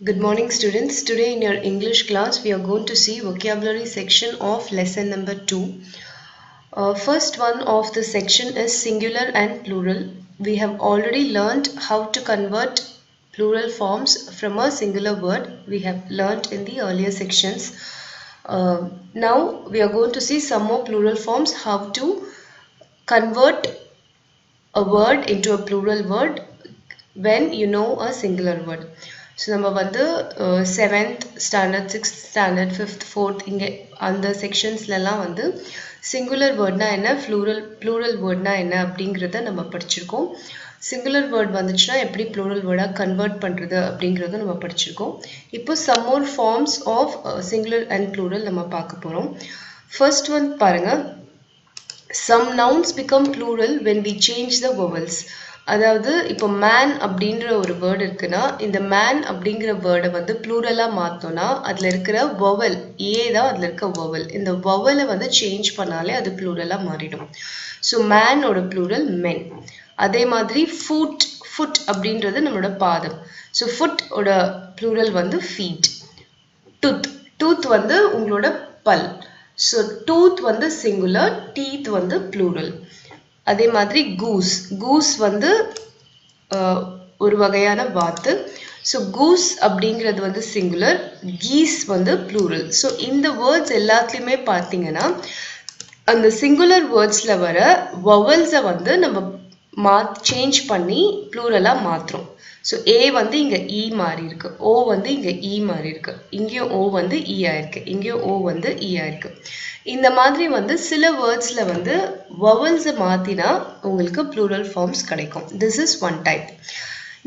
Good morning students. Today in your English class we are going to see vocabulary section of lesson number 2. First one of the section is singular and plural. We have already learned how to convert plural forms from a singular word. We have learned in the earlier sections. Now we are going to see some more plural forms, how to convert a word into a plural word when you know a singular word. So நம்ம வந்து 7th standard 6th standard 5th 4th இங்க அந்த செக்ஷன்ஸ்லலாம் வந்து singular wordனா என்ன plural wordனா என்ன அப்படிங்கறத நம்ம படிச்சிருக்கோம். singular word வந்துச்சுனா எப்படி plural wordா கன்வர்ட் பண்றது அப்படிங்கறத நம்ம படிச்சிருக்கோம். இப்போ some more forms of singular and plural நம்ம பார்க்க போறோம். First one பாருங்க. Some nouns become plural when we change the vowels. அதாவது இப்போ man அப்படின்ற ஒரு வேர்ட் இருக்குன்னா இந்த man அப்படிங்கிற வேர்டை வந்து ப்ளூரலா மாத்தோம்னா அதுல இருக்கிற vowel a தான் அதுல இருக்க vowel. இந்த vowel வந்து சேஞ்ச் பண்ணாலே அது ப்ளூரலா மாறிடும். ஸோ man ஓட ப்ளூரல் men. அதே மாதிரி foot அப்படின்றது நம்மளோட பாதம். ஸோ foot ஓட ப்ளூரல் வந்து feet. tooth வந்து உங்களோட பல். So tooth வந்து singular, teeth வந்து plural. அதே மாதிரி goose வந்து ஒரு வகையான வாத்து. So goose அப்படிங்கிறது வந்து singular, geese வந்து plural. So இந்த words எல்லாத்துலயுமே பார்த்தீங்கன்னா அந்த singular wordsல வர vowels வந்து நம்ம சேஞ்ச் பண்ணி pluralா மாத்துறோம். So A வந்து இங்க E மாறி இருக்கு. O வந்து இங்க E மாறி இருக்கு. இங்கேயும் O வந்து E ஆயிருக்கு. இங்கேயும் O வந்து E ஆயிருக்கு. இந்த மாதிரி வந்து சில வேர்ட்ஸ்ல வந்து vowels மாத்தினா உங்களுக்கு plural forms கிடைக்கும். This is one type.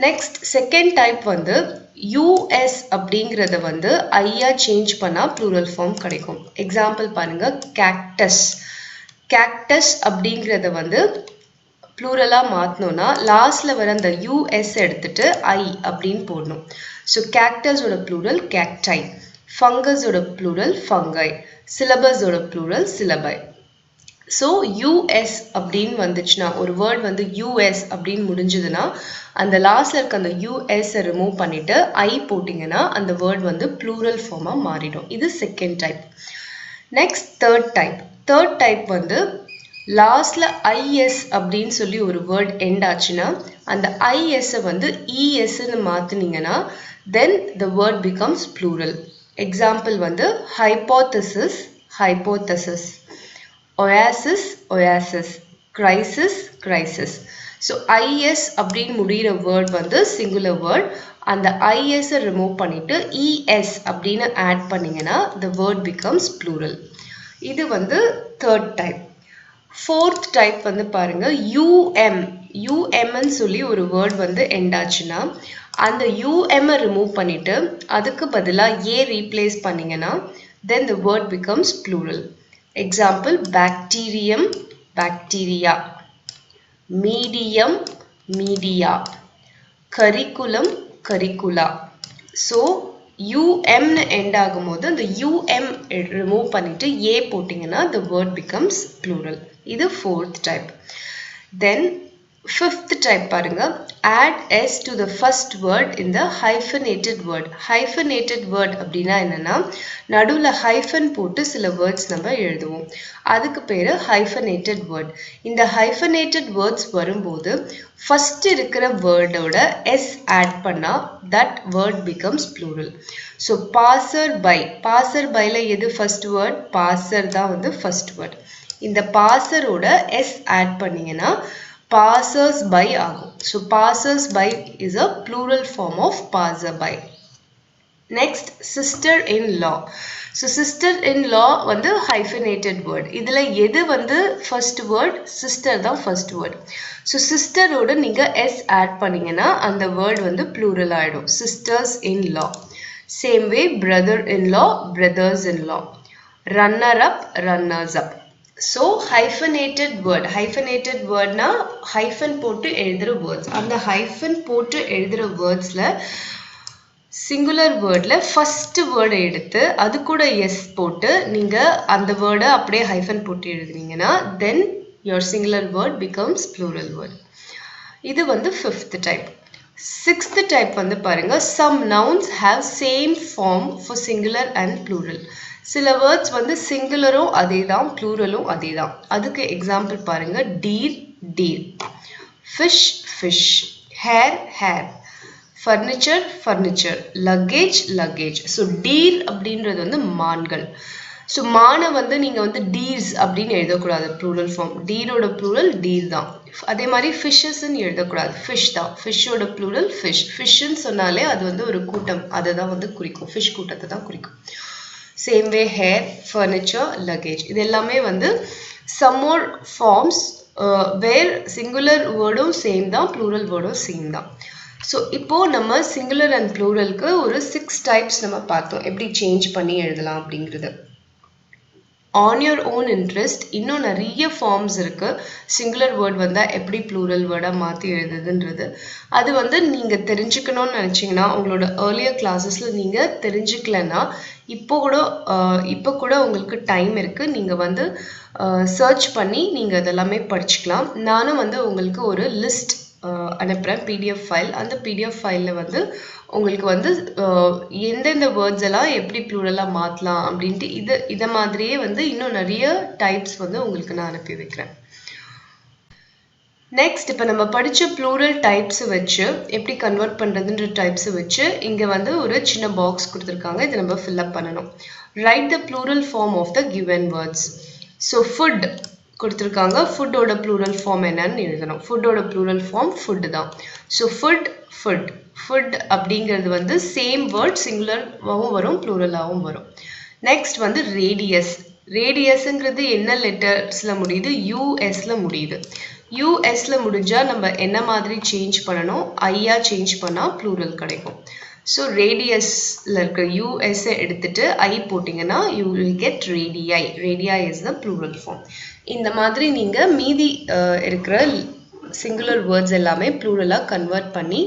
Next second type வந்து US அப்படிங்கறத வந்து ஐயா சேஞ்ச் பண்ணா plural form கிடைக்கும். எக்ஸாம்பிள் பாருங்க cactus அப்படிங்கறத வந்து ப்ளூரலா மாத்தணும்னா லாஸ்ட்ல வர அந்த US எடுத்துட்டு I அப்படின்னு போடணும். ஸோ கேக்டஸோட ப்ளூரல் cacti, ஃபங்கஸோட ப்ளூரல் fungi, சிலபஸோட ப்ளூரல் syllabi. ஸோ US அப்படின்னு வந்துச்சுன்னா ஒரு வேர்ட் வந்து US அப்படின்னு முடிஞ்சதுன்னா அந்த லாஸ்ட்ல இருக்க அந்த US ரிமூவ் பண்ணிட்டு I போட்டிங்கன்னா அந்த வேர்ட் வந்து ப்ளூரல் ஃபார்மா மாறிடும். இது second type. Next third type வந்து லாஸ்ட்ல IS அப்படின்னு சொல்லி ஒரு வேர்ட் எண்ட் ஆச்சுன்னா அந்த IS வந்து ESன்னு மாத்துனீங்கன்னா then the word becomes plural. Example வந்து hypothesis, oasis, crisis. So IS அப்படின்னு முடிகிற வேர்ட் வந்து singular word. அந்த IS ரிமூவ் பண்ணிட்டு ES அப்படின்னு ஆட் பண்ணீங்கன்னா the word becomes plural. இது வந்து தேர்ட் டைப். ஃபோர்த் டைப் வந்து பாருங்க UMன்னு சொல்லி ஒரு வேர்ட் வந்து எண்ட் ஆச்சுன்னா அந்த UM ரிமூவ் பண்ணிட்டு அதுக்கு பதிலா A ரீப்ளேஸ் பண்ணீங்கன்னா then the word becomes plural. Example bacterium, bacteria, medium, media, curriculum, curricula. So UMன்னு end ஆகும்போது அந்த UM ரிமூவ் பண்ணிட்டு A போட்டிங்கன்னா the word becomes plural. இது fourth type. Then fifth type பாருங்க, add S to the first word in the hyphenated word. Hyphenated word அப்படின்னா என்னன்னா நடுவுல hyphen போட்டு சில வேர்ட்ஸ் நம்ம எழுதுவோம். அதுக்கு பேரு hyphenated word. இந்த hyphenated words வரும்போது first இருக்கிற வேர்டோட S add பண்ணா that word becomes plural. So passerbyல எது first word? passer தான் வந்து first word. இந்த passerோட S add பண்ணீங்கன்னா passersby ஆகும். So passersby is a plural form of passerby. Next sister-in-law. So sister-in-law வந்து hyphenated word. இதுல எது வந்து first word? sister தான் first word. So sister-ஓட நீங்க S add பண்ணீங்கன்னா அந்த word வந்து plural ஆயிடும். sisters-in-law. Same way brother-in-law, brothers-in-law. runner-up, runners-up. So hyphenated wordனா hyphen போட்டு எழுதுற words. அந்த hyphen போட்டு எழுதுற wordsல singular wordல first word எடுத்து அது கூட S போட்டு நீங்க அந்த word அப்படியே hyphen போட்டு எழுதுனீங்கன்னா then your singular word becomes plural word. இது வந்து fifth type. Sixth type வந்து பாருங்க, some nouns have same form for singular and plural. சில words வந்து singularும் அதேதான், pluralும் அதேதான். அதுக்கு example பாருங்க, deer, deer, fish, fish, hair, hair, furniture, furniture, luggage, luggage. So deer அப்படின்றது வந்து மான்கள். So மானை வந்து நீங்க வந்து deers அப்படின்னு எழுதக்கூடாது plural form. deer ஓட plural deer தான். அதே மாதிரி fishes ன்னு எழுதக்கூடாது, fish தான். fish ஓட plural fish. fish ன்னு சொன்னாலே அது வந்து ஒரு கூட்டம், அதை தான் வந்து குறிக்கும், fish கூட்டத்தை தான் குறிக்கும். Same way hair, furniture, luggage. இது எல்லாமே வந்து some more forms where singular wordம் same தான், plural wordம் same தான். So இப்போ நம்ம singular and pluralக்கு ஒரு 6 types நம்ம பார்த்தோம், எப்படி change பண்ணி எழுதலாம் அப்படிங்கிறது. On your own interest இன்னும் நிறைய ஃபார்ம்ஸ் இருக்கு. சிங்குலர் வேர்ட் வந்தா எப்படி ப்ளூரல் வேர்டா மாத்தி எழுதுதுன்றது அது வந்து நீங்க தெரிஞ்சுக்கணும்னு நினைச்சீங்கன்னா உங்களோட earlier கிளாஸஸ்ல நீங்க தெரிஞ்சுக்கலன்னா இப்போ கூட உங்களுக்கு டைம் இருக்கு. நீங்க வந்து சர்ச் பண்ணி நீங்க அதெல்லாமே படிச்சுக்கலாம். நானும் வந்து உங்களுக்கு ஒரு லிஸ்ட் அனுப்புறேன், PDF ஃபைல். அந்த PDF ஃபைல்ல வந்து உங்களுக்கு வந்து எந்தெந்த வேர்ட்ஸ் எல்லாம் எப்படி ப்ளூரலா மாத்தலாம் அப்படின்ட்டு இத மாதிரியே வந்து இன்னும் நிறைய டைப்ஸ் வந்து உங்களுக்கு நான் அனுப்பி வைக்கிறேன். நெக்ஸ்ட் இப்போ நம்ம படிச்ச ப்ளூரல் டைப்ஸ் வச்சு எப்படி கன்வெர்ட் பண்றதுன்ற டைப்ஸ் வச்சு இங்க வந்து ஒரு சின்ன பாக்ஸ் கொடுத்திருக்காங்க, இதை நம்ம ஃபில் அப் பண்ணணும். Write the plural form of the given words. So foot கொடுத்திருக்காங்க, ஃபுட்டோட ப்ளூரல் ஃபார்ம் என்னன்னு எழுதணும். ஃபுட்டோட ப்ளூரல் ஃபார்ம் ஃபுட் தான். ஸோ ஃபுட், ஃபுட், ஃபுட் அப்படிங்கிறது வந்து சேம் வேர்ட், சிங்குலராகவும் வரும், ப்ளூரலாகவும் வரும். நெக்ஸ்ட் வந்து ரேடியஸ். ரேடியஸ்ங்கிறது என்ன லெட்டர்ஸ்ல முடியுது? யூஎஸ்ல முடியுது. யூஎஸ்ல முடிஞ்சா நம்ம என்ன மாதிரி சேஞ்ச் பண்ணணும்? ஐயா சேஞ்ச் பண்ணா ப்ளூரல் கிடைக்கும். ஸோ ரேடியஸ்ல இருக்க யூஎஸ்ஸை எடுத்துட்டு ஐ போட்டிங்கன்னா you will get radii. Radii is the plural form. இந்த மாதிரி நீங்க மீதி இருக்கிற சிங்குலர் வேர்ட்ஸ் எல்லாமே ப்ளூரலா கன்வெர்ட் பண்ணி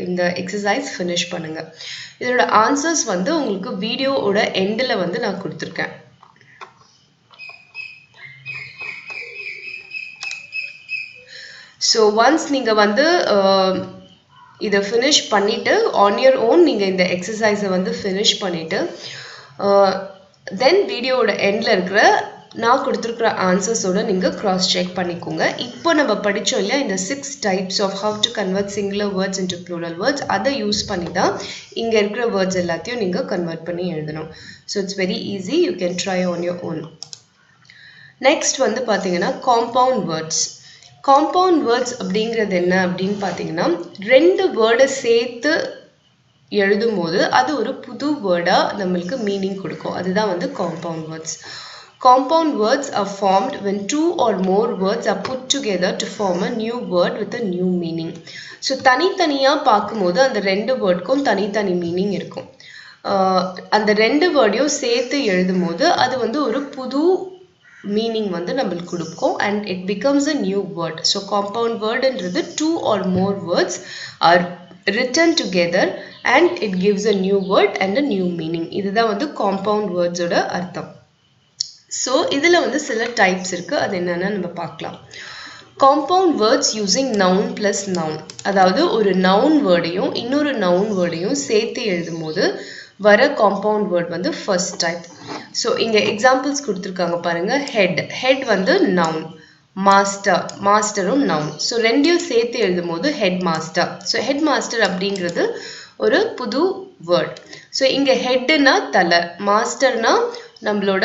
இந்த எக்ஸசைஸ் ஃபினிஷ் பண்ணுங்க. இதோட ஆன்சர்ஸ் வந்து உங்களுக்கு வீடியோவோட எண்ட்ல வந்து நான் கொடுத்துருக்கேன். ஸோ ஒன்ஸ் நீங்க வந்து இதை ஃபினிஷ் பண்ணிட்டு ஆன் யுவர் ஓன் நீங்க இந்த எக்ஸசைஸை வந்து ஃபினிஷ் பண்ணிட்டு தென் வீடியோவோட எண்ட்ல இருக்கிற நான் கொடுத்துருக்குற ஆன்சர்ஸோட நீங்கள் கிராஸ் செக் பண்ணிக்கோங்க. இப்போ நம்ம படித்தோம் இல்லையா இந்த 6 types of how to convert singular words into plural words, அதை யூஸ் பண்ணி தான் இங்கே இருக்கிற வேர்ட்ஸ் எல்லாத்தையும் நீங்கள் கன்வெர்ட் பண்ணி எழுதணும். So it's very easy, you can try on your own. Next வந்து பார்த்தீங்கன்னா காம்பவுண்ட் வேர்ட்ஸ். காம்பவுண்ட் வேர்ட்ஸ் அப்படிங்கிறது என்ன அப்படின்னு பார்த்தீங்கன்னா 2 வேர்டை சேர்த்து எழுதும் போது அது ஒரு புது வேர்டாக நம்மளுக்கு மீனிங் கொடுக்கும். அதுதான் வந்து compound words. Compound words are formed when 2 or more words are put together to form a new word with a new meaning. So தனித்தனியா பார்க்கும்போது அந்த 2 வேர்டுக்கும் தனித்தனி மீனிங் இருக்கும். அந்த 2 வேர்டையும் சேர்த்து எழுதும் போது அது வந்து ஒரு புது மீனிங் வந்து நம்மளுக்கு கொடுக்கும் and it becomes a new word. So compound wordன்றது 2 or more words are written together and it gives a new word and a new meaning. இதுதான் வந்து compound words ஓட அர்த்தம். ஸோ இதில் வந்து சில டைப்ஸ் இருக்குது, அது என்னென்னு நம்ம பார்க்கலாம். Compound words using noun plus noun. அதாவது ஒரு நவுன் வேர்டையும் இன்னொரு நவுன் வேர்டையும் சேர்த்து எழுதும் போது வர காம்பவுண்ட் வேர்ட் வந்து ஃபர்ஸ்ட் டைப். ஸோ இங்கே எக்ஸாம்பிள்ஸ் கொடுத்துருக்காங்க பாருங்கள். ஹெட், ஹெட் வந்து நவுன். மாஸ்டர், மாஸ்டரும் நவுன். ஸோ ரெண்டையும் சேர்த்து எழுதும் போது head master. So head master அப்படிங்கிறது ஒரு புது வேர்ட். ஸோ இங்கே ஹெட்டுனா தலை, மாஸ்டர்னா நம்மளோட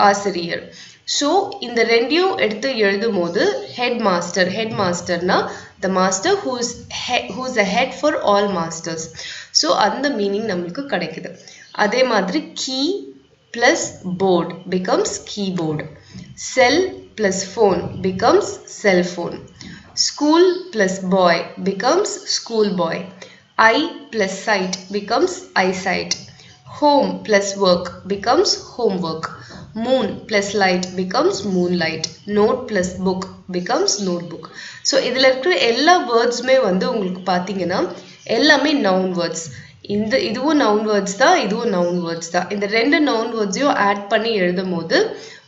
ஆசிரியர். ஸோ இந்த ரெண்டையும் எடுத்து எழுதும் போது ஹெட் மாஸ்டர், ஹெட் மாஸ்டர்னா the master whose a head for all masters. So அந்த மீனிங் நம்மளுக்கு கிடைக்குது. அதே மாதிரி key plus board becomes keyboard. Cell plus phone becomes cellphone. School plus boy becomes school boy. Eye plus sight becomes eyesight. Home plus work becomes homework. Moon plus light becomes moonlight. Note plus book becomes notebook. So இதில் இருக்கிற எல்லா வேர்ட்ஸுமே வந்து உங்களுக்கு பார்த்தீங்கன்னா எல்லாமே noun words. இதுவும் noun words தான், இதுவும் நவுன் வேர்ட்ஸ் தான். இந்த 2 நவுன் வேர்ட்ஸையும் ஆட் பண்ணி எழுதும் போது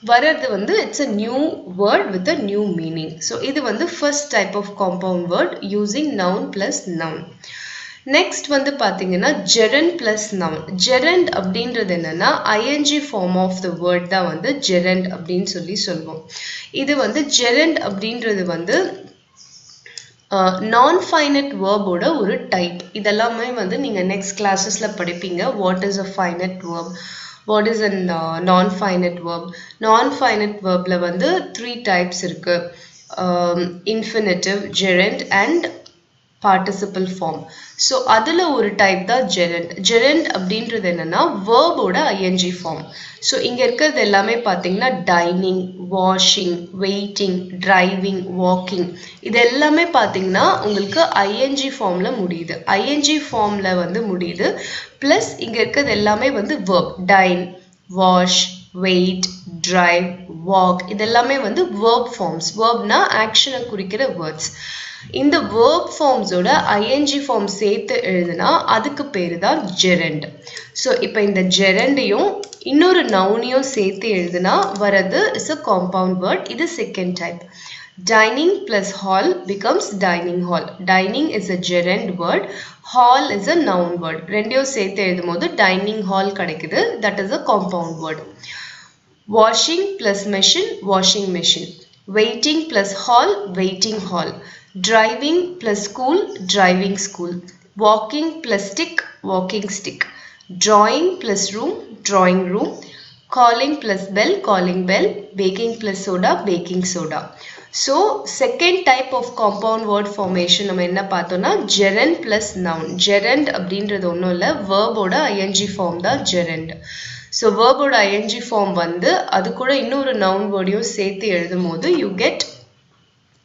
வரது வந்து it's a new word with a new meaning. So இது வந்து first type of compound word using noun plus noun. Next வந்து பாத்தீங்கன்னா gerund plus noun. Gerund அப்படின்றது என்னன்னா ing form of the word தான் வந்து gerund அப்படின்னு சொல்லுவோம். இது வந்து gerund அப்படின்றது வந்து non-finite verb ஓட ஒரு type. இதெல்லாமே வந்து நீங்க next classes-ல படிப்பீங்க. What is a finite verb? What is a non-finite verb? Non-finite verbல வந்து 3 types இருக்கு. Infinitive, gerund and participle form. So அதுல ஒரு type தான் gerund. Gerund அப்படின்றது என்னன்னா verb ஓட ing form. So இங்க இருக்கிறது எல்லாமே பாத்தீங்கன்னா dining, washing, waiting, driving, walking இது எல்லாமே பாத்தீங்கன்னா உங்களுக்கு ing formல முடியுது. ing formல வந்து முடியுது. Plus இங்க இருக்கிறது எல்லாமே வந்து verb. Dine, wash, wait, drive, walk இதெல்லாமே வந்து verb forms. Verbனா actionஐ குறிக்கிற words. இந்த verb forms ஓட ing form சேர்த்து எழுதுனா அதுக்கு பேரு தான் gerund. So இப்போ இந்த gerundையும் இன்னொரு nounையும் சேர்த்து எழுதுனா வரது is a compound word. இது second type. Dining plus hall becomes dining hall. Dining is a gerund word. Hall is a noun word. ரெண்டையும் சேர்த்து எழுதும்போது dining hall கிடைக்குது. That is a compound word. Washing plus machine, washing machine. Waiting plus hall, waiting hall. Driving plus school, driving school. Walking plus stick, walking stick. Drawing plus room, drawing room. Calling plus bell, calling bell. Baking plus soda, baking soda. So second type of compound word formation நம்ம என்ன பார்த்தோம்னா gerund plus noun. Gerund அப்படின்றது ஒன்றும் இல்லை verb ஓட ing form தான் gerund. So verb ஓட ing form வந்து அது கூட இன்னொரு noun wordயும் சேர்த்து எழுதும் போது you get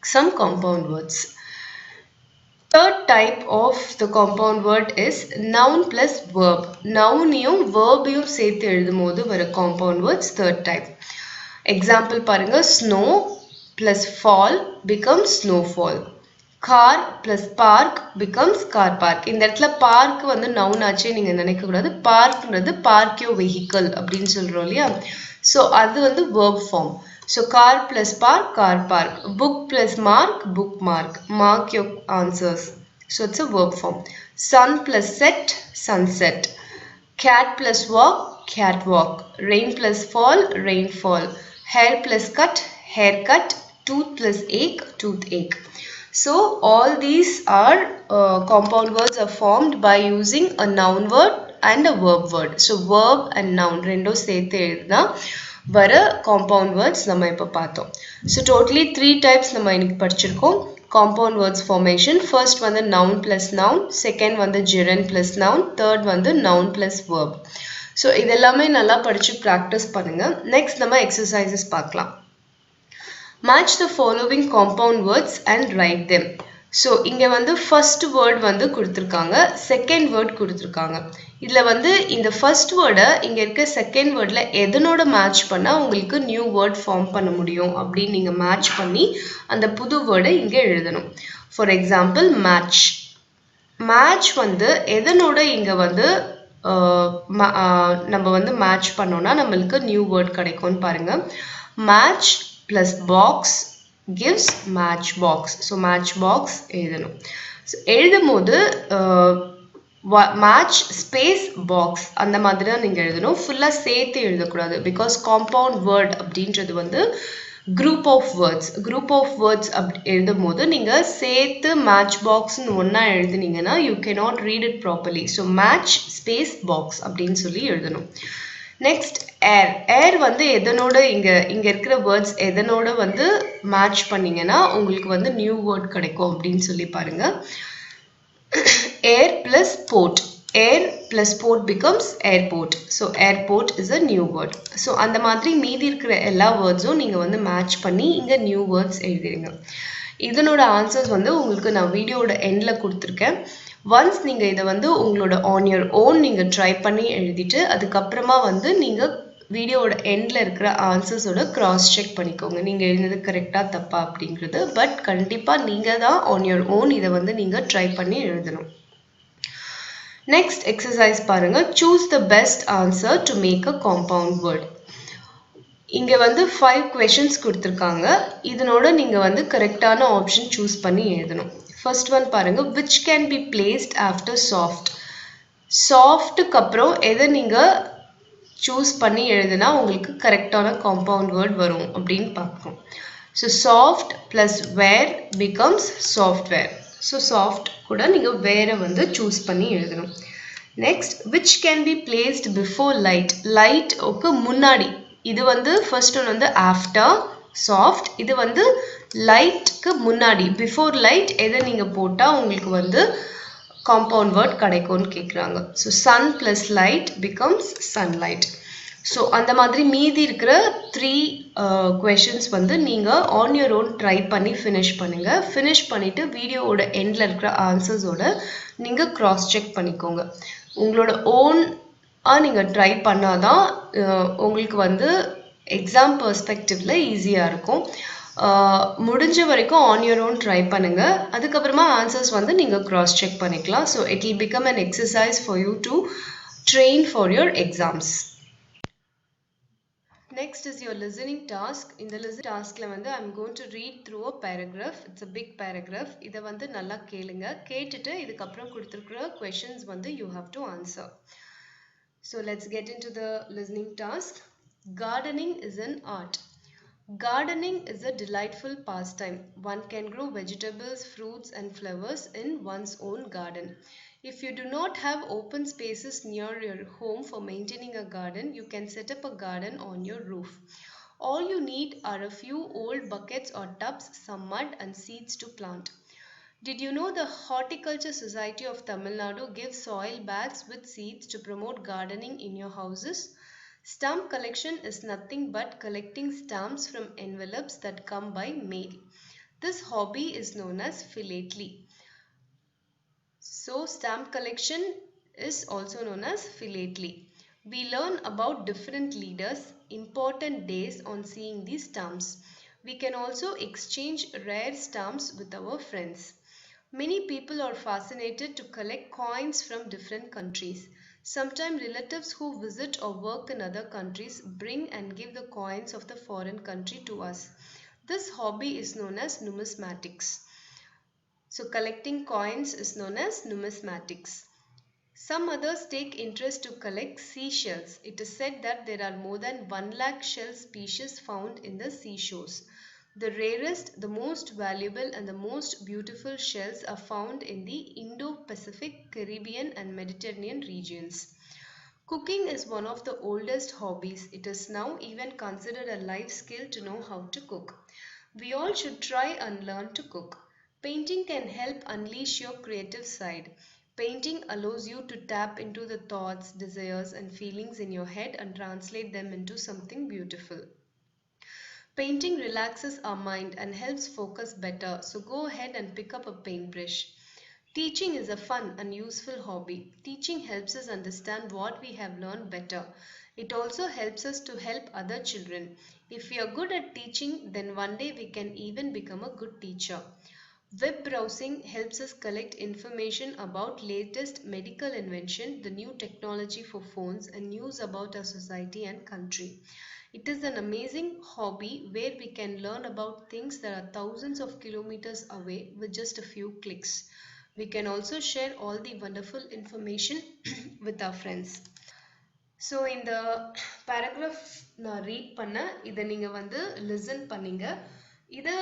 some compound words. Third type of the compound word is noun plus verb. Nounையும் verbையும் சேர்த்து எழுதும் போது வர compound words third type. Example பாருங்க snow plus fall becomes snowfall. Car plus park becomes car park. இந்த இடத்துல park வந்து noun ஆச்சே நீங்க நினைக்க கூடாது. parkன்றது park your vehicle அப்படின்னு சொல்றோம் இல்லையா? So அது வந்து verb form. So car plus park, car park. Book plus mark, bookmark. Mark your answers. So it's a verb form. Sun plus set, sunset. Cat plus walk, cat walk. Rain plus fall, rainfall. Hair plus cut, haircut. Tooth plus ache, toothache. So all these are compound words are formed by using a noun word and a verb word. So verb and noun ரெண்டும் சேர்த்து எழுதுனா வர compound words நம்ம இப்ப பார்த்தோம். So totally 3 types நம்ம இன்னைக்கு படிச்சிருக்கோம். Compound words formation. First வந்து noun plus noun. Second வந்து gerund plus noun. Third வந்து noun plus verb. So இதெல்லாமே நல்லா படிச்சு practice பண்ணுங்க. Next நம்ம exercises பார்க்கலாம். Match the following compound words and write them. So இங்க வந்து first word வந்து கொடுத்திருக்காங்க, second word கொடுத்திருக்காங்க. இதுல வந்து இந்த first word இங்க இருக்க second wordல எதனோட match பண்ணா உங்களுக்கு new word form பண்ண முடியும் அப்படி நீங்க match பண்ணி அந்த புது word இங்க எழுதணும். For example match. Match வந்து எதனோட இங்க வந்து நம்ம வந்து match பண்ணோம்னா நம்மளுக்கு new word கிடைக்கும்னு பாருங்க. Match plus box gives matchbox. So matchbox எழுதணும். So எழுதும்போது match space box அந்த மாதிரி தான் நீங்க எழுதணும். ஃபுல்லா சேர்த்து எழுதக்கூடாது. Because compound word அப்படின்றது வந்து group of words. Group of words எழுதும்போது நீங்க சேர்த்து matchboxன்னு ஒண்ணா எழுதுனீங்கன்னா you cannot read it properly. So match space box அப்படின்னு சொல்லி எழுதணும். Next air. Air வந்து எதனோட இங்க இருக்கிற words எதனோட வந்து match பண்ணீங்கன்னா உங்களுக்கு வந்து new word கிடைக்கும் அப்படின்னு சொல்லி பாருங்க. Air plus port. Air plus port becomes airport. So airport is a new word. So அந்த மாதிரி மீதி இருக்கிற எல்லா wordsம் நீங்க வந்து match பண்ணி இங்க new words எழுதிடுங்க. இதனோட answers வந்து உங்களுக்கு நான் வீடியோட endல கொடுத்திருக்கேன். Once நீங்க இத வந்து உங்களோட on your own நீங்க ட்ரை பண்ணி எழுதிட்டு அதுக்கப்புறமா வந்து நீங்க வீடியோட எண்ட்ல இருக்கிற ஆன்சர்ஸோட கிராஸ் செக் பண்ணிக்கோங்க. நீங்க எழுதுனது கரெக்ட்டா தப்பா அப்படிங்கிறது. பட் கண்டிப்பா நீங்க தான் on your own இத வந்து நீங்க ட்ரை பண்ணி எழுதணும். Next exercise பாருங்க. Choose the best answer to make a compound word. இங்க வந்து 5 questions கொடுத்திருக்காங்க. இதனோட நீங்க வந்து கரெக்டான ஆப்ஷன் சூஸ் பண்ணி எழுதணும். First one பாருங்க, which can be placed after soft. Softக்கு அப்புறம் எதை நீங்க சூஸ் பண்ணி எழுதுனா உங்களுக்கு கரெக்டான காம்பவுண்ட் வேர்ட் வரும் அப்படின்னு பார்க்கணும். So soft plus where becomes software. So soft கூட நீங்க வேற வந்து சூஸ் பண்ணி எழுதணும். Next, which can be placed before light. Light ஓக்கு முன்னாடி. இது வந்து first one வந்து after soft. இது வந்து lightக்கு முன்னாடி. Before light எதை நீங்க போட்டா உங்களுக்கு வந்து compound word கிடைக்கும்னு கேக்குறாங்க. So sun plus light becomes sunlight. So அந்த மாதிரி மீதி இருக்கிற 3 questions வந்து நீங்க on your own try பண்ணி finish பண்ணுங்க. Finish பண்ணிட்டு வீடியோவோட எண்ட்ல இருக்கிற ஆன்சர்ஸோட நீங்க cross check பண்ணிக்கோங்க. உங்களோட own நீங்க ட்ரை பண்ணாதான் உங்களுக்கு வந்து எக்ஸாம் பெர்ஸ்பெக்டிவ்ல ஈஸியா இருக்கும். முடிஞ்ச வரைக்கும் on your own ட்ரை பண்ணுங்க. அதுக்கப்புறமா ஆன்சர்ஸ் வந்து நீங்க cross check பண்ணிக்கலாம். So it will become an exercise for you to train for your exams. Next is your listening task. In the listening taskல வந்து I'm going to read through a paragraph. It's a big paragraph. இத வந்து நல்லா கேளுங்க. கேட்டுட்டு இதுக்கு அப்புறம் கொடுத்திருக்கிற questions வந்து you have to answer. So let's get into the listening task. Gardening is an art. Gardening is a delightful pastime. One can grow vegetables, fruits and flowers in one's own garden. If you do not have open spaces near your home for maintaining a garden, you can set up a garden on your roof. All you need are a few old buckets or tubs, some mud and seeds to plant. Did you know the Horticulture Society of Tamil Nadu gives soil bags with seeds to promote gardening in your houses? Stamp collection is nothing but collecting stamps from envelopes that come by mail. This hobby is known as philately. So stamp collection is also known as philately. We learn about different leaders, important days on seeing these stamps. We can also exchange rare stamps with our friends. Many people are fascinated to collect coins from different countries. Sometimes relatives who visit or work in other countries bring and give the coins of the foreign country to us. This hobby is known as numismatics. So collecting coins is known as numismatics. Some others take interest to collect seashells. It is said that there are more than 1 lakh shell species found in the seashores. The rarest, the most valuable and the most beautiful shells are found in the Indo-Pacific, Caribbean and Mediterranean regions. Cooking is one of the oldest hobbies. It is now even considered a life skill to know how to cook. We all should try and learn to cook. Painting can help unleash your creative side. Painting allows you to tap into the thoughts, desires and feelings in your head and translate them into something beautiful. Painting relaxes our mind and helps focus better, so go ahead and pick up a paintbrush. Teaching is a fun and useful hobby. Teaching helps us understand what we have learned better. It also helps us to help other children. If we are good at teaching, then one day we can even become a good teacher. Web browsing helps us collect information about latest medical invention, the new technology for phones and news about our society and country. It is an amazing hobby where we can learn about things that are thousands of kilometers away with just a few clicks. We can also share all the wonderful information with our friends. So in the paragraph நான் read பண்ண இதை நீங்க வந்து listen பண்ணீங்க. இதை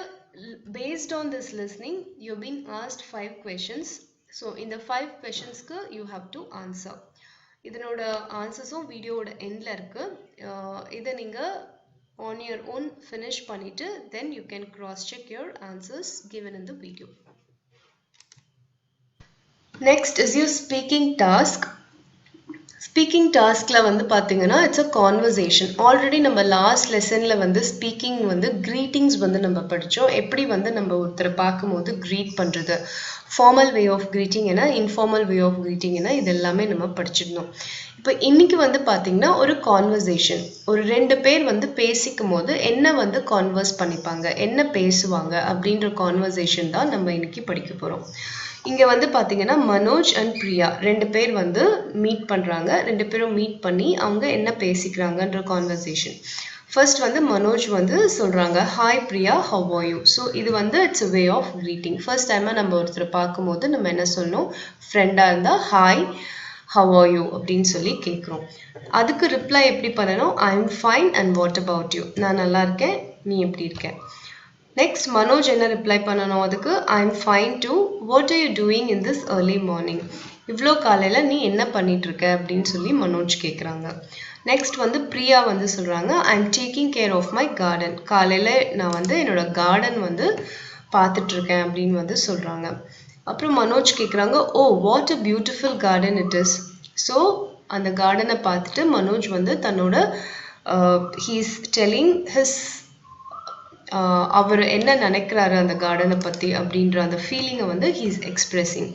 based on this listening you've been asked 5 questions. So in the 5 questionsக்கு you have to answer. இதனோட ஆன்சர்ஸும் வீடியோவோட எண்ட்ல இருக்கு. இதை நீங்க on your own finish பண்ணிட்டு then you can cross check your answers given in the video. Next is your speaking task. Speaking taskல வந்து பாத்தீங்கன்னா it's a conversation. Already நம்ம last lessonல வந்து speaking வந்து greetings வந்து நம்ம படிச்சோம். எப்படி வந்து நம்ம ஒருத்தரை பார்க்கும்போது greet பண்றது, formal way of greeting என்ன, informal way of greeting என்ன, இது எல்லாமே நம்ம படிச்சிருந்தோம். இப்போ இன்னைக்கு வந்து பாத்தீங்கன்னா ஒரு conversation, ஒரு 2 பேர் வந்து பேசிக்கும் போது என்ன வந்து converse பண்ணிப்பாங்க, என்ன பேசுவாங்க அப்படின்ற conversation தான் நம்ம இன்னைக்கு படிக்க போறோம். இங்க வந்து பாத்தீங்கன்னா மனோஜ் and பிரியா 2 பேர் வந்து மீட் பண்றாங்க. 2 பேரும் மீட் பண்ணி அவங்க என்ன பேசிக்கிறாங்கன்ற conversation. ஃபர்ஸ்ட் வந்து மனோஜ் வந்து சொல்கிறாங்க hi Priya how are you. So இது வந்து it's a way of greeting. First டைமாக நம்ம ஒருத்தரை பார்க்கும்போது நம்ம என்ன சொல்லணும், ஃப்ரெண்டாக இருந்தால் ஹாய் ஹவ் ஆர் யூ அப்படின்னு சொல்லி கேட்குறோம். அதுக்கு ரிப்ளை எப்படி பண்ணணும், I am fine and what about you, நான் நல்லா இருக்கேன், நீ எப்படி இருக்க. நெக்ஸ்ட் மனோஜ் என்ன ரிப்ளை பண்ணணும், அதுக்கு I am fine to, what are you doing in this early morning, இவ்வளோ காலையில் நீ என்ன பண்ணிட்டு இருக்க அப்படின்னு சொல்லி மனோஜ் கேட்குறாங்க. நெக்ஸ்ட் வந்து பிரியா வந்து சொல்கிறாங்க I am taking care of my garden, காலையில் நான் வந்து என்னோட கார்டன் வந்து பார்த்துட்ருக்கேன் அப்படின்னு வந்து சொல்கிறாங்க. அப்புறம் மனோஜ் கேட்குறாங்க oh what a beautiful garden it is. So அந்த கார்டனை பார்த்துட்டு மனோஜ் வந்து தன்னோட ஹீஸ் டெல்லிங் ஹிஸ் அவர் என்ன நினைக்கிறாரு அந்த கார்டனை பற்றி அப்படின்ற அந்த ஃபீலிங்கை வந்து he's expressing.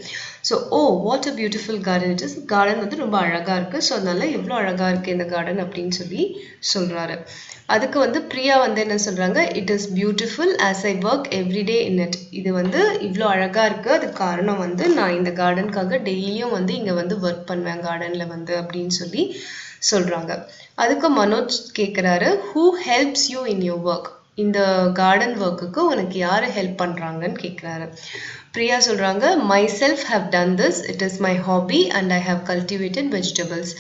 So oh what a beautiful garden it is, garden வந்து ரொம்ப அழகாக இருக்குது, ஸோ அதனால எவ்வளோ அழகாக இருக்குது இந்த கார்டன் அப்படின்னு சொல்லி சொல்கிறாரு. அதுக்கு வந்து பிரியா வந்து என்ன சொல்கிறாங்க, it is beautiful as I work everyday in it, இது வந்து இவ்வளோ அழகாக இருக்குது, அதுக்கு காரணம் வந்து நான் இந்த கார்டனுக்காக டெய்லியும் வந்து இங்கே வந்து ஒர்க் பண்ணுவேன் கார்டனில் வந்து அப்படின்னு சொல்லி சொல்கிறாங்க. அதுக்கு மனோஜ் கேட்குறாரு who helps you in your work, இந்த கார்டன் ஒர்க்குக்கு உனக்கு யார் ஹெல்ப் பண்ணுறாங்கன்னு கேட்குறாரு. பிரியா சொல்கிறாங்க myself have done this, it is my hobby and I have cultivated vegetables.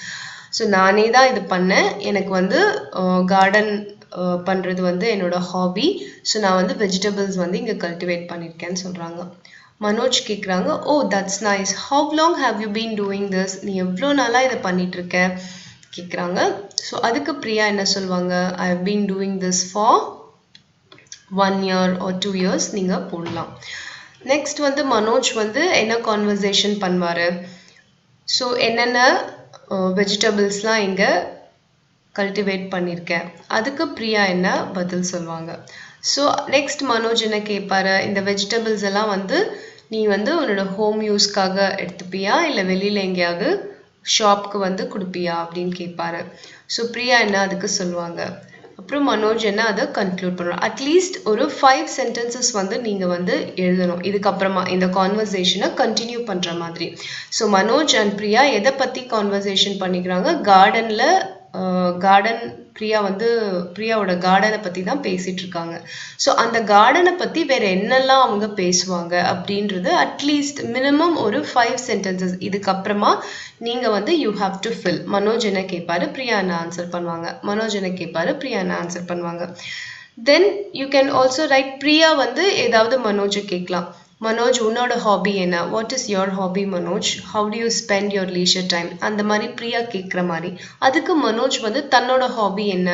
So நானே தான் இது பண்ணேன், எனக்கு வந்து கார்டன் பண்ணுறது வந்து என்னோட ஹாபி, ஸோ நான் வந்து வெஜிடபிள்ஸ் வந்து இங்கே கல்டிவேட் பண்ணியிருக்கேன்னு சொல்கிறாங்க. மனோஜ் கேட்குறாங்க oh that's nice, how long have you been doing this, நீ எவ்வளோ நாளாக இதை பண்ணிகிட்ருக்க கேட்குறாங்க. ஸோ அதுக்கு பிரியா என்ன சொல்லுவாங்க, I have been doing this for 1 year or 2 years நீங்கள் போடலாம். நெக்ஸ்ட் வந்து மனோஜ் வந்து என்ன கான்வர்சேஷன் பண்ணுவார், ஸோ என்னென்ன வெஜிடபிள்ஸ்லாம் இங்கே கல்டிவேட் பண்ணியிருக்கேன், அதுக்கு பிரியா என்ன பதில் சொல்லுவாங்க. ஸோ நெக்ஸ்ட் மனோஜ் என்ன கேட்பாரு, இந்த வெஜிடபிள்ஸ் எல்லாம் வந்து நீ வந்து உன்னோட ஹோம் யூஸ்க்காக எடுத்துப்பியா இல்லை வெளியில் எங்கேயாவது ஷாப்க்கு வந்து கொடுப்பியா அப்படின்னு கேட்பாரு. ஸோ பிரியா என்ன அதுக்கு சொல்லுவாங்க. அப்புறம் மனோஜ் என்ன அதை கன்க்ளூட் பண்ணுறோம். அட்லீஸ்ட் ஒரு 5 sentences வந்து நீங்கள் வந்து எழுதணும் இதுக்கப்புறமா இந்த கான்வர்சேஷனை கண்டினியூ பண்ணுற மாதிரி. ஸோ மனோஜ் அண்ட் பிரியா எதை பற்றி கான்வர்சேஷன் பண்ணிக்கிறாங்க, கார்டன் பிரியா வந்து பிரியாவோட கார்டனை பற்றி தான் பேசிகிட்டு இருக்காங்க. ஸோ அந்த கார்டனை பற்றி வேறு என்னெல்லாம் அவங்க பேசுவாங்க அப்படின்றது அட்லீஸ்ட் மினிமம் ஒரு 5 sentences இதுக்கப்புறமா நீங்கள் வந்து you have to fill. Manoj என்ன கேட்பாரு, பிரியா என்ன ஆன்சர் பண்ணுவாங்க, மனோஜ் என்ன கேட்பாரு, பிரியா என்ன ஆன்சர் பண்ணுவாங்க. Then you can also right, Priya வந்து ஏதாவது மனோஜை கேட்கலாம், மனோஜ் உன்னோட ஹாபி என்ன, what is your hobby Manoj, how to you spend your leisure time, அந்த மாதிரி பிரியா கேட்குற மாதிரி. அதுக்கு மனோஜ் வந்து தன்னோட ஹாபி என்ன,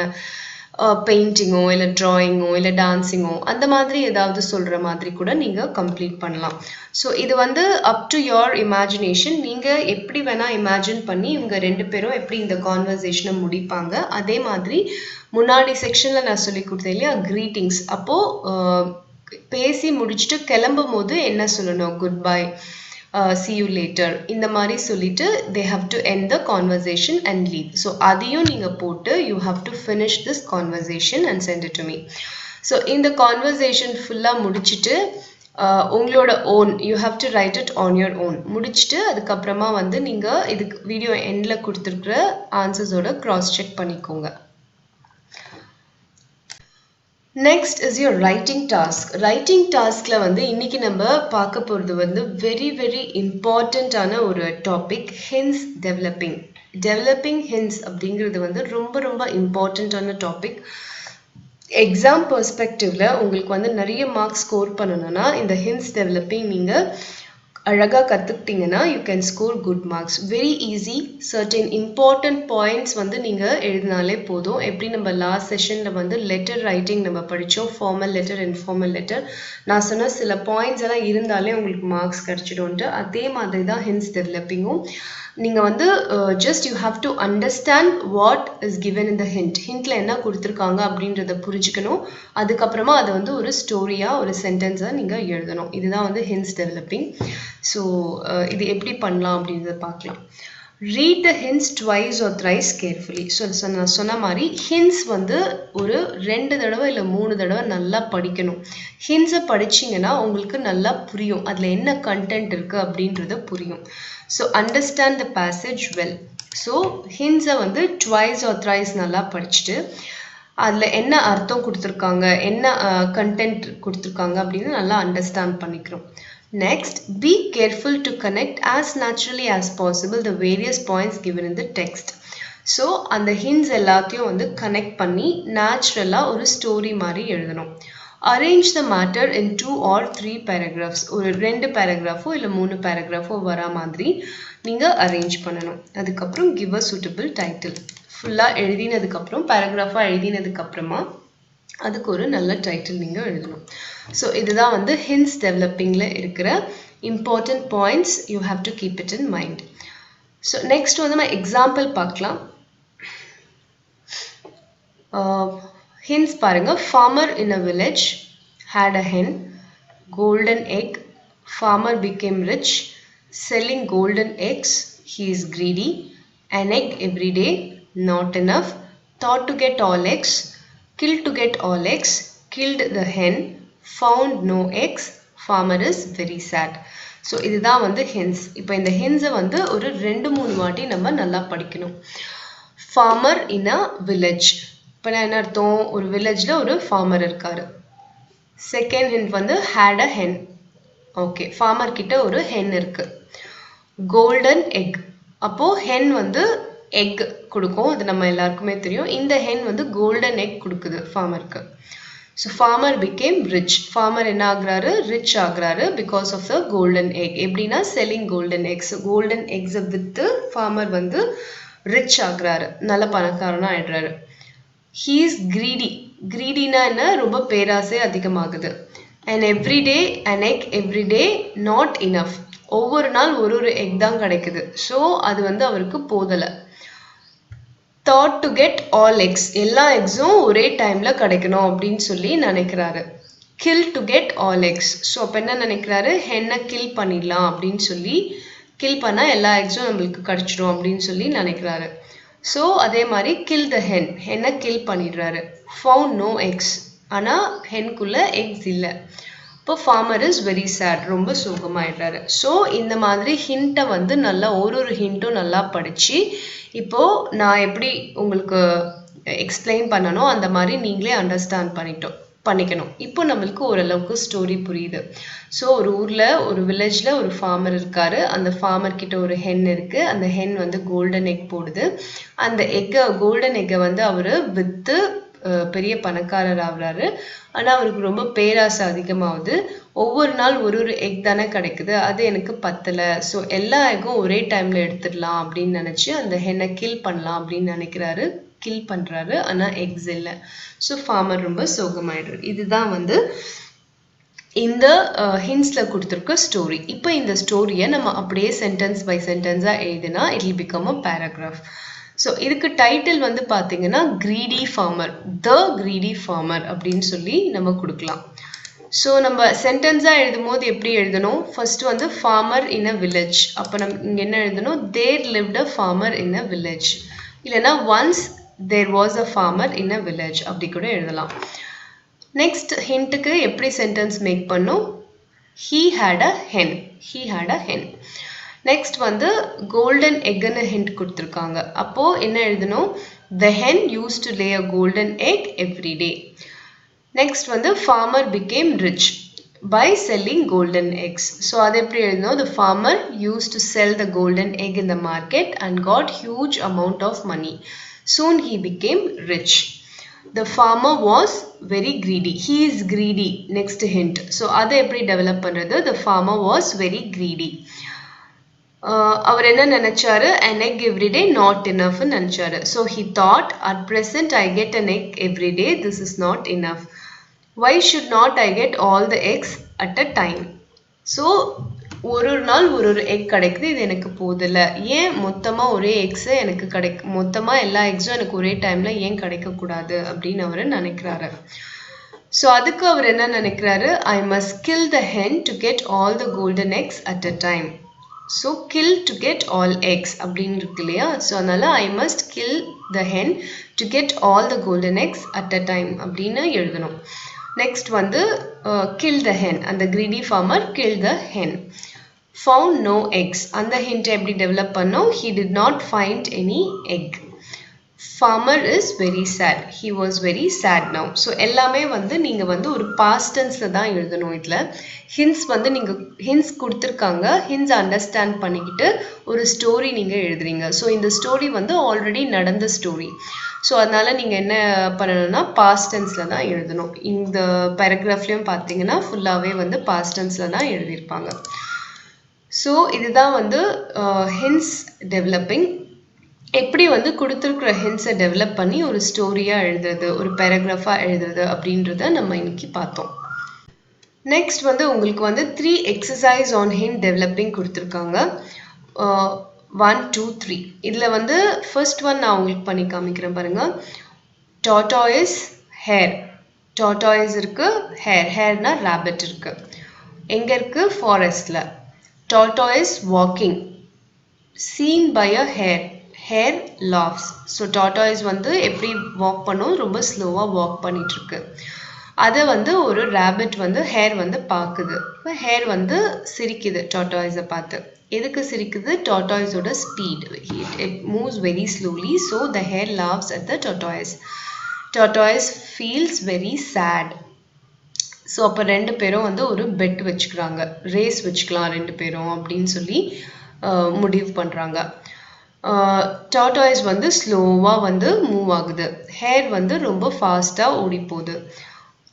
பெயிண்டிங்கோ இல்லை ட்ராயிங்கோ இல்லை டான்ஸிங்கோ அந்த மாதிரி ஏதாவது சொல்கிற மாதிரி கூட நீங்கள் கம்ப்ளீட் பண்ணலாம். ஸோ இது வந்து அப் டு யோர் இமேஜினேஷன், நீங்கள் எப்படி வேணால் இமேஜின் பண்ணி இவங்க 2 பேரும் எப்படி இந்த கான்வர்சேஷனை முடிப்பாங்க. அதே மாதிரி முன்னாடி செக்ஷனில் நான் சொல்லி கொடுத்தேன் இல்லையா க்ரீட்டிங்ஸ், அப்போது பேசி முடிச்சுட்டு கிளம்பும் போது என்ன சொல்லணும், good bye, see you later இந்த மாதிரி சொல்லிட்டு they have to end the conversation and leave. So அதையும் நீங்கள் போட்டு you have to finish this conversation and send it to me. So இந்த கான்வர்சேஷன் ஃபுல்லாக முடிச்சுட்டு உங்களோட own you have to write it on your own முடிச்சுட்டு அதுக்கப்புறமா வந்து நீங்கள் இதுக்கு வீடியோ எண்டில் கொடுத்துருக்குற ஆன்சர்ஸோட க்ராஸ் செக் பண்ணிக்கோங்க. Next is your writing task. Writing டாஸ்கில் வந்து இன்றைக்கி நம்ம பார்க்க போகிறது வந்து வெரி இம்பார்ட்டண்ட்டான ஒரு டாபிக், ஹின்ஸ் டெவலப்பிங் ஹின்ஸ் அப்படிங்கிறது வந்து ரொம்ப இம்பார்ட்டண்ட்டான டாபிக். எக்ஸாம் பெர்ஸ்பெக்டிவ்ல உங்களுக்கு வந்து நிறைய மார்க்ஸ் ஸ்கோர் பண்ணணும்னா இந்த ஹின்ஸ் டெவலப்பிங் நீங்கள் அழகாக கற்றுக்கிட்டிங்கன்னா you can score good marks. Very easy. Certain important points வந்து நீங்கள் எழுதினாலே போதும். எப்படி நம்ம லாஸ்ட் செஷனில் வந்து லெட்டர் ரைட்டிங் நம்ம படித்தோம், ஃபார்மல் லெட்டர் இன்ஃபார்மல் லெட்டர், நான் சொன்ன சில பாயிண்ட்ஸ் எல்லாம் இருந்தாலே உங்களுக்கு மார்க்ஸ் கிடச்சிடும்ட்டு அதே மாதிரி தான் ஹின்ஸ் டெவலப்பிங்கும். நீங்கள் வந்து just you have to understand what is given in the ஹிண்ட்ல என்ன கொடுத்துருக்காங்க அப்படின்றத புரிஞ்சுக்கணும். அதுக்கப்புறமா அதை வந்து ஒரு ஸ்டோரியாக ஒரு சென்டென்ஸாக நீங்கள் எழுதணும். இதுதான் வந்து ஹின்ஸ் டெவலப்பிங். ஸோ இது எப்படி பண்ணலாம் அப்படின்றத பார்க்கலாம். Read the hints twice or thrice carefully. So நான் சொன்ன மாதிரி ஹின்ஸ் வந்து ஒரு 2 தடவை இல்லை 3 தடவை நல்லா படிக்கணும். ஹின்ஸை படிச்சிங்கன்னா உங்களுக்கு நல்லா புரியும், அதில் என்ன கண்டென்ட் இருக்குது அப்படின்றது புரியும். So understand the passage well. So ஹின்ஸை வந்து ட்வைஸ் ஆர் த்ரைஸ் நல்லா படிச்சுட்டு அதில் என்ன அர்த்தம் கொடுத்துருக்காங்க, என்ன கண்டென்ட் கொடுத்துருக்காங்க அப்படின்னு நல்லா அண்டர்ஸ்டாண்ட் பண்ணிக்கிறோம். Next, be careful to connect as naturally as possible the various points given in the text. So, அந்த hints எல்லாத்தையும் வந்து connect பண்ணி naturally ஒரு story மாதிரி எழுதணும். Arrange the matter in 2 or 3 paragraphs. ஒரு 2 paragraphோ இல்லை 3 paragraphோ வரா மாதிரி நீங்கள் arrange பண்ணணும். அதுக்கப்புறம் give a suitable title. ஃபுல்லாக எழுதினதுக்கப்புறம் paragraphா எழுதினதுக்கப்புறமா அதுக்கு ஒரு நல்ல டைட்டில் நீங்கள் எழுதணும். ஸோ இதுதான் வந்து ஹின்ஸ் டெவலப்பிங்கில் இருக்கிற important points. You have to keep it in mind. So next வந்து நம்ம எக்ஸாம்பிள் பார்க்கலாம். ஹின்ஸ் பாருங்க. Farmer in a village had a hen, golden egg, farmer became rich, selling golden eggs, he is greedy, an egg every day, not enough, thought to get all eggs, killed to get all eggs, killed the hen, found no eggs, farmer is very sad. So இதுதான் வந்து hints. இப்போ இந்த ஹின்ஸை வந்து ஒரு 2-3 வாட்டி நம்ம நல்லா படிக்கணும். Farmer in a village. இப்போ நான் என்ன அர்த்தம், ஒரு வில்லேஜில் ஒரு ஃபார்மர் இருக்காரு. செகண்ட் ஹிண்ட் வந்து had a hen. Okay, farmer கிட்ட ஒரு ஹென் இருக்கு. Golden egg. அப்போது ஹென் வந்து எக் கொடுக்கும், அது நம்ம எல்லாருக்குமே தெரியும். இந்த ஹென் வந்து கோல்டன் எக் கொடுக்குது ஃபார்மருக்கு. So farmer became rich. Farmer என்ன ஆகுறாரு, ரிச் ஆகுறாரு because of the golden egg. எப்படின்னா செல்லிங் கோல்டன் எக்ஸ். கோல்டன் எக்ஸை விற்று ஃபார்மர் வந்து ரிச் ஆகுறாரு, நல்ல பணக்காரனாக ஆயிடுறாரு. He is greedy. கிரீடினா என்ன, ரொம்ப பேராசை அதிகமாகுது. And everyday an egg everyday not enough. ஒவ்வொரு நாள் ஒரு எக் தான் கிடைக்குது. ஸோ அது வந்து அவருக்கு போதலை. thought to get all eggs. எல்லா எக்ஸும் ஒரே டைமில் கிடைக்கணும் அப்படின்னு சொல்லி நினைக்கிறாரு. kill to get all eggs. So அப்போ என்ன நினைக்கிறாரு, ஹென்னை கில் பண்ணிடலாம் அப்படின்னு சொல்லி, கில் பண்ணால் எல்லா எக்ஸும் நம்மளுக்கு கிடைச்சிடும் அப்படின்னு சொல்லி நினைக்கிறாரு. ஸோ அதே மாதிரி kill the hen. ஹென்னை கில் பண்ணிடுறாரு. found no eggs. ஆனால் ஹென்குள்ளே எக்ஸ் இல்லை. இப்போ ஃபார்மர் இஸ் வெரி சேட். ரொம்ப சோகமாயிடுறாரு. ஸோ இந்த மாதிரி ஹிண்ட்டை வந்து நல்லா ஒரு ஹிண்ட்டும் நல்லா படித்து, இப்போது நான் எப்படி உங்களுக்கு எக்ஸ்பிளைன் பண்ணணும் அந்த மாதிரி நீங்களே அண்டர்ஸ்டாண்ட் பண்ணிக்கணும். இப்போ நம்மளுக்கு ஓரளவுக்கு ஸ்டோரி புரியுது. ஸோ ஒரு ஊரில், ஒரு வில்லேஜில் ஒரு ஃபார்மர் இருக்காரு. அந்த ஃபார்மர் கிட்ட ஒரு ஹென் இருக்குது. அந்த ஹென் வந்து கோல்டன் எக் போடுது. அந்த கோல்டன் எக்கை வந்து அவர் விற்று பெரிய பணக்காரர் ஆகுறாரு. ஆனால் அவருக்கு ரொம்ப பேராசை அதிகமாகுது. ஒவ்வொரு நாள் ஒரு எக் தானே கிடைக்குது, அது எனக்கு பத்தலை. ஸோ எல்லா எக்கும் ஒரே டைமில் எடுத்துடலாம் அப்படின்னு நினச்சி அந்த ஹென்னை கில் பண்ணலாம் அப்படின்னு நினைக்கிறாரு. கில் பண்ணுறாரு, ஆனால் எக்ஸ் இல்லை. ஸோ ஃபார்மர் ரொம்ப சோகமாயிடுறாரு. இதுதான் வந்து இந்த ஹின்ஸில் கொடுத்துருக்க ஸ்டோரி. இப்போ இந்த ஸ்டோரியை நம்ம அப்படியே சென்டென்ஸ் பை சென்டென்ஸாக எழுதினா it will become a paragraph. So இதுக்கு டைட்டில் வந்து பார்த்தீங்கன்னா கிரீடி ஃபார்மர், த கிரீடி ஃபார்மர் அப்படின்னு சொல்லி நம்ம கொடுக்கலாம். ஸோ நம்ம சென்டென்ஸாக எழுதும் போது எப்படி எழுதணும், ஃபர்ஸ்ட் வந்து ஃபார்மர் இன் அ வில்லேஜ். அப்போ நம்ம இங்கே என்ன எழுதணும், there lived a farmer in a village. இல்லைன்னா once there was a farmer in a village அப்படி கூட எழுதலாம். நெக்ஸ்ட் ஹிண்ட்டுக்கு எப்படி சென்டென்ஸ் மேக் பண்ணும், he had a hen. He had a hen. Next வந்து கோல்டன் எக்னு ஹிண்ட் கொடுத்துருக்காங்க. அப்போது என்ன எழுதணும், the hen used to lay a golden egg every day. Next வந்து farmer became rich by selling golden eggs. So அது எப்படி எழுதணும், த farmer used to sell the golden egg in the market and got huge amount of money. Soon he became rich. The farmer was very greedy. He is greedy. Next hint. So அதை எப்படி develop பண்ணுறது, the farmer was very greedy. அவர் என்ன நினைச்சாரு, an egg every day not enough நினைச்சாரு. So he thought, at present I get an egg every day, this is not enough. Why should not I get all the eggs at a time? So ஒரு நாள் ஒரு egg கிடைக்குது, இது எனக்கு போதில்லை. ஏன் மொத்தமாக ஒரே எக்ஸை எனக்கு மொத்தமாக எல்லா எக்ஸும் எனக்கு ஒரே டைமில் ஏன் கிடைக்கக்கூடாது அப்படின்னு அவர் நினைக்கிறாரு. ஸோ அதுக்கு அவர் என்ன நினைக்கிறாரு, I must kill the hen to get all the golden eggs at a time. So kill to get all eggs அப்படின்னு இருக்கு இல்லையா. ஸோ அதனால் I must kill the hen to get all the golden eggs at a time அப்படின்னு எழுதணும். Next வந்து kill the hen. அந்த greedy farmer kill the hen. Found no eggs. அந்த hint எப்படி டெவலப் பண்ணோம், he did not find any egg. farmer is very sad. He was very sad now. So எல்லாமே வந்து நீங்க வந்து ஒரு past tenseல தான் எழுதணும். இதுல hints வந்து நீங்க hints கொடுத்திருக்காங்க. hints understand பண்ணிக்கிட்டு ஒரு story நீங்க எழுதுறீங்க. So இந்த story வந்து already நடந்த story. So அதனால நீங்க என்ன பண்ணணும்னா past tenseல தான் எழுதணும். இந்த paragraphலயும் பாத்தீங்கன்னா ஃபுல்லாவே வந்து past tenseல தான் எழுதியிருப்பாங்க. So இதுதான் வந்து hints developing. எப்படி வந்து கொடுத்திருக்கிற ஹிண்ட்ஸை டெவலப் பண்ணி ஒரு ஸ்டோரியா எழுதுறது, ஒரு பேராகிராஃபா எழுதுறது அப்படின்றத நம்ம இன்னைக்கு பார்த்தோம். நெக்ஸ்ட் வந்து உங்களுக்கு வந்து 3 எக்ஸசைஸ் ஆன் ஹிண்ட் டெவலப்பிங் கொடுத்துருக்காங்க. 1, 2, 3. இதில் வந்து ஃபர்ஸ்ட் ஒன் நான் உங்களுக்கு பண்ணி காமிக்கிறேன் பாருங்க. Tortoise hair. டாட்டாய்ஸ் இருக்கு, ஹேர்னா ரேபிட் இருக்கு. எங்க இருக்கு? ஃபாரஸ்ட்ல. Tortoise walking seen by a hare. Hare laughs. So tortoise வந்து எப்படி வாக் பண்ணும்? ரொம்ப ஸ்லோவா வாக் பண்ணிட்டு இருக்கு. அதை வந்து ஒரு rabbit வந்து ஹேர் வந்து பார்க்குது. ஹேர் வந்து சிரிக்குது tortoise பார்த்து. எதுக்கு சிரிக்குது? tortoiseோட speed. It moves very slowly, so the hare laughs at the tortoise. Tortoise feels very sad. So அப்போ ரெண்டு பேரும் வந்து ஒரு பெட் வச்சுக்கிறாங்க, ரேஸ் வச்சுக்கலாம் ரெண்டு பேரும் அப்படின்னு சொல்லி முடிவு பண்ணுறாங்க. டாட்டாய்ஸ் வந்து ஸ்லோவாக வந்து மூவ் ஆகுது. ஹேர் வந்து ரொம்ப ஃபாஸ்ட்டாக ஓடி போகுது.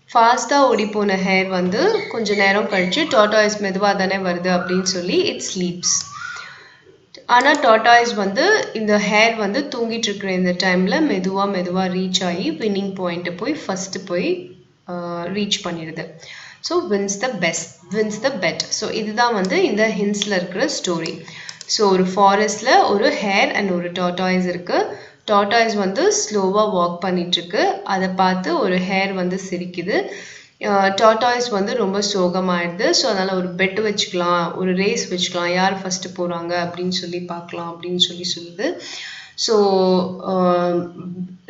ஃபாஸ்ட்டாக ஓடி போன ஹேர் வந்து கொஞ்ச நேரம் கழிச்சு டாட்டாய்ஸ் மெதுவாக தானே வருது அப்படின்னு சொல்லி இட் ஸ்லீப்ஸ். ஆனால் டாட்டாய்ஸ் வந்து இந்த ஹேர் வந்து தூங்கிட்டு இருக்கிற இந்த டைமில் மெதுவாக ரீச் ஆகி வின்னிங் பாயிண்ட்டை போய் ஃபஸ்ட்டு போய் ரீச் பண்ணிடுது. So wins the bet. ஸோ இதுதான் வந்து இந்த ஹிண்ட்ஸில் இருக்கிற ஸ்டோரி. ஸோ ஒரு ஃபாரஸ்டில் ஒரு ஹேர் அண்ட் ஒரு டாட்டாய்ஸ் இருக்குது. டாட்டாய்ஸ் வந்து ஸ்லோவாக வாக் பண்ணிகிட்ருக்கு. அதை பார்த்து ஒரு ஹேர் வந்து சிரிக்குது. டாட்டாய்ஸ் வந்து ரொம்ப சோகமாயிடுது. ஸோ அதனால் ஒரு பெட் வச்சுக்கலாம், ஒரு ரேஸ் வச்சுக்கலாம், யார் ஃபஸ்ட்டு போகிறாங்க அப்படின்னு சொல்லி பார்க்கலாம் அப்படின்னு சொல்லி சொல்லுது. ஸோ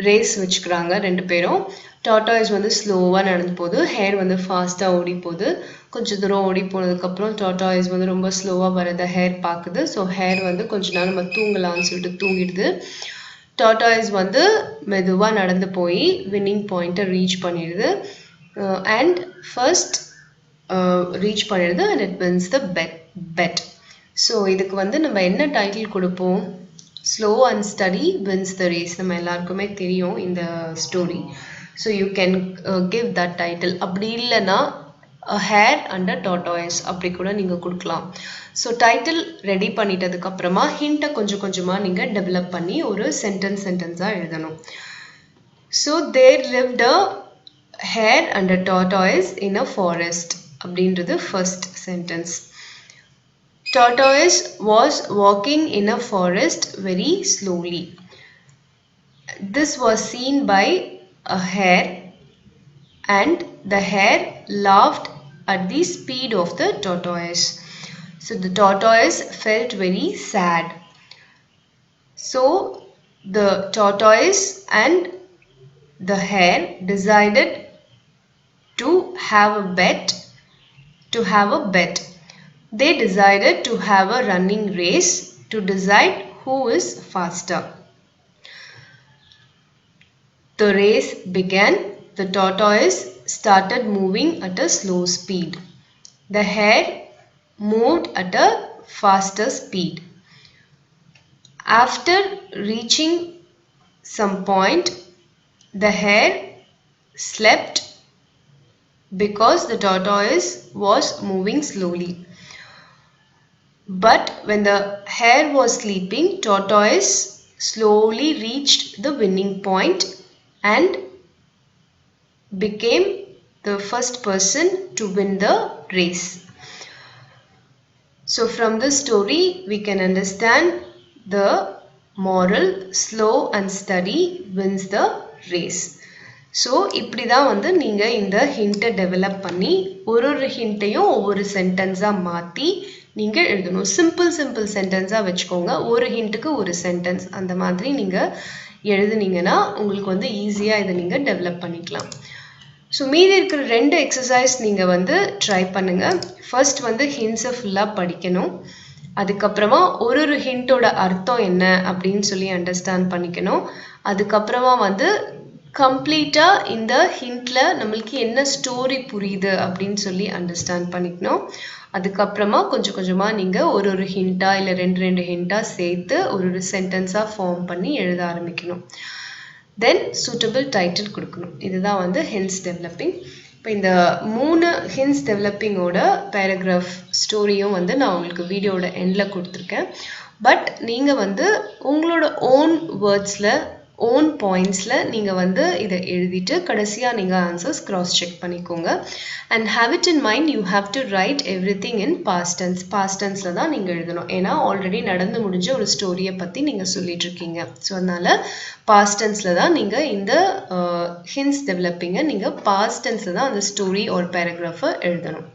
ரேஸ் வச்சுக்கிறாங்க ரெண்டு பேரும். டாட்டாய்ஸ் வந்து ஸ்லோவாக நடந்து போகுது, ஹேர் வந்து ஃபாஸ்ட்டாக ஓடி போகுது. கொஞ்சம் தூரம் ஓடி போனதுக்கப்புறம் டாட்டாய்ஸ் வந்து ரொம்ப ஸ்லோவாக வரத ஹேர் பார்க்குது. ஸோ ஹேர் வந்து கொஞ்ச நேரம் நம்ம தூங்கலான்னு சொல்லிட்டு தூங்கிடுது. டாட்டாய்ஸ் வந்து மெதுவாக நடந்து போய் வின்னிங் பாயிண்ட்டை ரீச் பண்ணிடுது. அண்ட் ஃபர்ஸ்ட் ரீச் பண்ணிடுது and it wins the bet. So இதுக்கு வந்து நம்ம என்ன டைட்டில் கொடுப்போம்? Slow and steady wins the race. நம்ம எல்லாருக்குமே தெரியும் இந்த story. So you can give that title. அப்படி இல்லைன்னா ஹேர் அண்ட் டாட்டாய்ஸ் அப்படி கூட நீங்கள் கொடுக்கலாம். ஸோ டைட்டில் ரெடி பண்ணிட்டதுக்கப்புறமா ஹிண்ட்டை கொஞ்சம் கொஞ்சமாக நீங்கள் டெவலப் பண்ணி ஒரு சென்டென்ஸாக எழுதணும். So there lived a hare and a tortoise in a forest அப்படின்றது first sentence. Tortoise was walking in a forest very slowly. This was seen by a hare and the hare laughed at the speed of the tortoise. So the tortoise felt very sad. So the tortoise and the hare decided to have a bet. They decided to have a running race to decide who is faster. The race began. The tortoise started moving at a slow speed. The hare moved at a faster speed. After reaching some point, the hare slept because the tortoise was moving slowly. But when the hare was sleeping, tortoise slowly reached the winning point and became the first person to win the race. So from this story we can understand the moral: slow and steady wins the race. So இப்படி தான் வந்து நீங்கள் இந்த ஹிண்ட்டை develop பண்ணி ஒரு ஹிண்ட்டையும் ஒவ்வொரு சென்டென்ஸாக மாற்றி நீங்கள் எழுதணும். சிம்பிள் சென்டென்ஸாக வச்சுக்கோங்க. ஒரு ஹிண்ட்டுக்கு ஒரு சென்டென்ஸ் அந்த மாதிரி நீங்கள் எழுதுனீங்கன்னா உங்களுக்கு வந்து ஈஸியாக இதை நீங்கள் டெவலப் பண்ணிக்கலாம். ஸோ மீதி இருக்கிற 2 எக்ஸசைஸ் நீங்கள் வந்து ட்ரை பண்ணுங்கள். ஃபர்ஸ்ட் வந்து ஹிண்ட்ஸை ஃபுல்லாக படிக்கணும். அதுக்கப்புறமா ஒரு ஹிண்டோட அர்த்தம் என்ன அப்படின்னு சொல்லி அண்டர்ஸ்டாண்ட் பண்ணிக்கணும். அதுக்கப்புறமா வந்து கம்ப்ளீட்டாக இந்த ஹிண்ட்ல நம்மளுக்கு என்ன ஸ்டோரி புரியுது அப்படின்னு சொல்லி அண்டர்ஸ்டாண்ட் பண்ணிக்கணும். அதுக்கப்புறமா கொஞ்சம் கொஞ்சமாக நீங்கள் ஒரு ஹிண்ட்டாக இல்லை ரெண்டு ஹிண்ட்டாக சேர்த்து ஒரு சென்டென்ஸாக ஃபார்ம் பண்ணி எழுத ஆரம்பிக்கணும். தென் சூட்டபிள் டைட்டில் கொடுக்கணும். இதுதான் வந்து ஹிண்ட்ஸ் டெவலப்பிங். இப்போ இந்த 3 ஹிண்ட்ஸ் டெவலப்பிங்கோட பேராகிராஃப் ஸ்டோரியும் வந்து நான் உங்களுக்கு வீடியோட எண்டில் கொடுத்துருக்கேன். பட் நீங்கள் வந்து உங்களோட ஓன் வேர்ட்ஸில் ஓன் பாயிண்ட்ஸில் நீங்கள் வந்து இதை எழுதிட்டு கடைசியாக நீங்கள் ஆன்சர்ஸ் கிராஸ் செக் பண்ணிக்கோங்க. And have it in mind you have to write everything in past tense. Past டென்ஸில் தான் நீங்கள் எழுதணும். ஏன்னா ஆல்ரெடி நடந்து முடிஞ்ச ஒரு ஸ்டோரியை பற்றி நீங்கள் சொல்லிட்டு இருக்கீங்க. ஸோ அதனால் பாஸ்ட் டென்ஸில் தான் நீங்கள் இந்த ஹிண்ட்ஸ் டெவலப்பிங்கை நீங்கள் பாஸ்ட் டென்ஸில் தான் அந்த ஸ்டோரி ஒரு பேராகிராஃபை எழுதணும்.